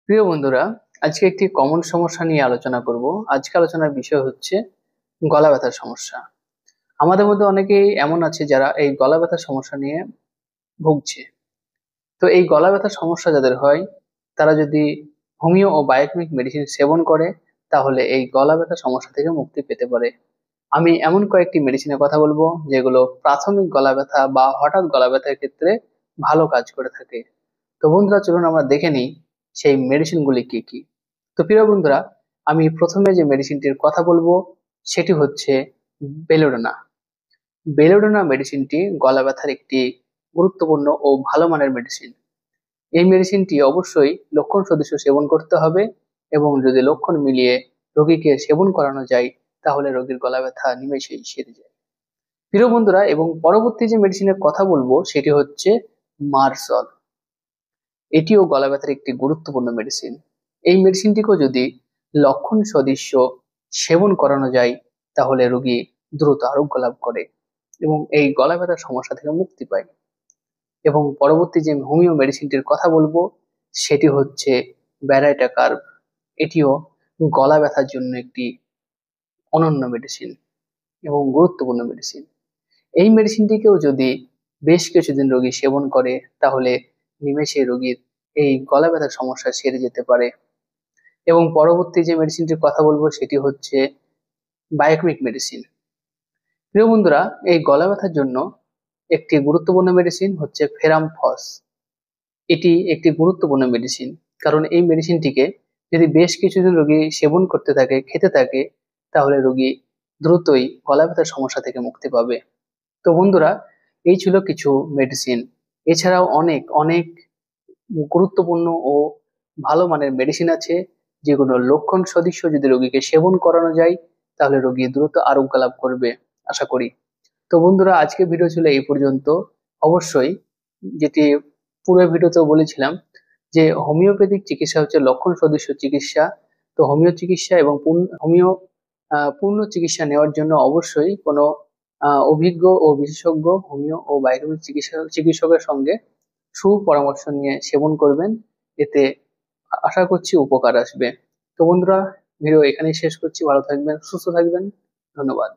প্রিয় বন্ধুরা, আজকে একটি কমন সমস্যা নিয়ে আলোচনা করব। আজকে আলোচনার বিষয় হচ্ছে গলা ব্যথার সমস্যা। আমাদের মধ্যে অনেকেই এমন আছে যারা এই গলা ব্যথার সমস্যা নিয়ে ভুগছে। তো এই গলা ব্যথার সমস্যা যাদের হয়, তারা যদি হোমিও ও বায়োকেমিক মেডিসিন সেবন করে, তাহলে এই গলা ব্যথার সমস্যা থেকে মুক্তি পেতে পারে। আমি এমন কয়েকটি মেডিসিনের কথা বলবো যেগুলো প্রাথমিক গলা ব্যথা বা হঠাৎ গলা ব্যথার ক্ষেত্রে ভালো কাজ করে থাকে। তো বন্ধুরা, চলুন আমরা দেখে নিই সেই মেডিসিনগুলি কি কি। তো প্রিয় বন্ধুরা, আমি প্রথমে যে মেডিসিনটির কথা বলবো সেটি হচ্ছে বেলোডোনা। বেলোডোনা মেডিসিনটি গলা ব্যথার একটি গুরুত্বপূর্ণ ও ভালো মানের মেডিসিন। এই মেডিসিনটি অবশ্যই লক্ষণ সদৃশ সেবন করতে হবে, এবং যদি লক্ষণ মিলিয়ে রোগীকে সেবন করানো যায়, তাহলে রোগীর গলা ব্যথা নিমেষেই সেরে যায়। প্রিয় বন্ধুরা, এবং পরবর্তী যে মেডিসিনের কথা বলবো সেটি হচ্ছে মারসল। এটিও গলা ব্যথার একটি গুরুত্বপূর্ণ মেডিসিন। এই মেডিসিনটিকেও যদি লক্ষণ সদৃশ্য সেবন করানো যায়, তাহলে রোগী দ্রুত আরোগ্য লাভ করে এবং এই গলা ব্যথার সমস্যা থেকে মুক্তি পায়। এবং পরবর্তী যে হোমিও মেডিসিনটির কথা বলবো সেটি হচ্ছে ব্যারাইটা কার্ভ। এটিও গলা ব্যথার জন্য একটি অনন্য মেডিসিন এবং গুরুত্বপূর্ণ মেডিসিন। এই মেডিসিনটিকেও যদি বেশ কিছুদিন রোগী সেবন করে, তাহলে নিমেষে রোগীর এই গলা ব্যথার সমস্যা সেরে যেতে পারে। এবং পরবর্তী যে মেডিসিনটির কথা বলবো সেটি হচ্ছে বায়োকেমিক মেডিসিন। প্রিয় বন্ধুরা, এই গলা ব্যথার জন্য একটি গুরুত্বপূর্ণ মেডিসিন হচ্ছে ফেরামফস। এটি একটি গুরুত্বপূর্ণ মেডিসিন, কারণ এই মেডিসিনটিকে যদি বেশ কিছুদিন রোগী সেবন করতে থাকে, খেতে থাকে, তাহলে রোগী দ্রুতই গলা ব্যথার সমস্যা থেকে মুক্তি পাবে। তো বন্ধুরা, এই ছিল কিছু মেডিসিন। এছাড়াও অনেক অনেক গুরুত্বপূর্ণ ও ভালো মানের মেডিসিন আছে, যেগুলো লক্ষণ সদৃশ্য যদি রোগীকে সেবন করানো যায়, তাহলে রোগী দ্রুত আরোগ্য লাভ করবে আশা করি। তো বন্ধুরা, আজকে ভিডিও ছিল এই পর্যন্ত। অবশ্যই, যেটি পুরো ভিডিওতেও বলেছিলাম, যে হোমিওপ্যাথিক চিকিৎসা হচ্ছে লক্ষণ সদৃশ্য চিকিৎসা। তো হোমিও চিকিৎসা এবং হোমিও পূর্ণ চিকিৎসা নেওয়ার জন্য অবশ্যই কোনো অভিজ্ঞ ও বিশেষজ্ঞ হোমিও ও বায়োকেমিক চিকিৎসকের সঙ্গে সুপরামর্শ নিয়ে সেবন করবেন। এতে আশা করছি উপকার আসবে। তো বন্ধুরা, ভিডিও এখানেই শেষ করছি। ভালো থাকবেন, সুস্থ থাকবেন। ধন্যবাদ।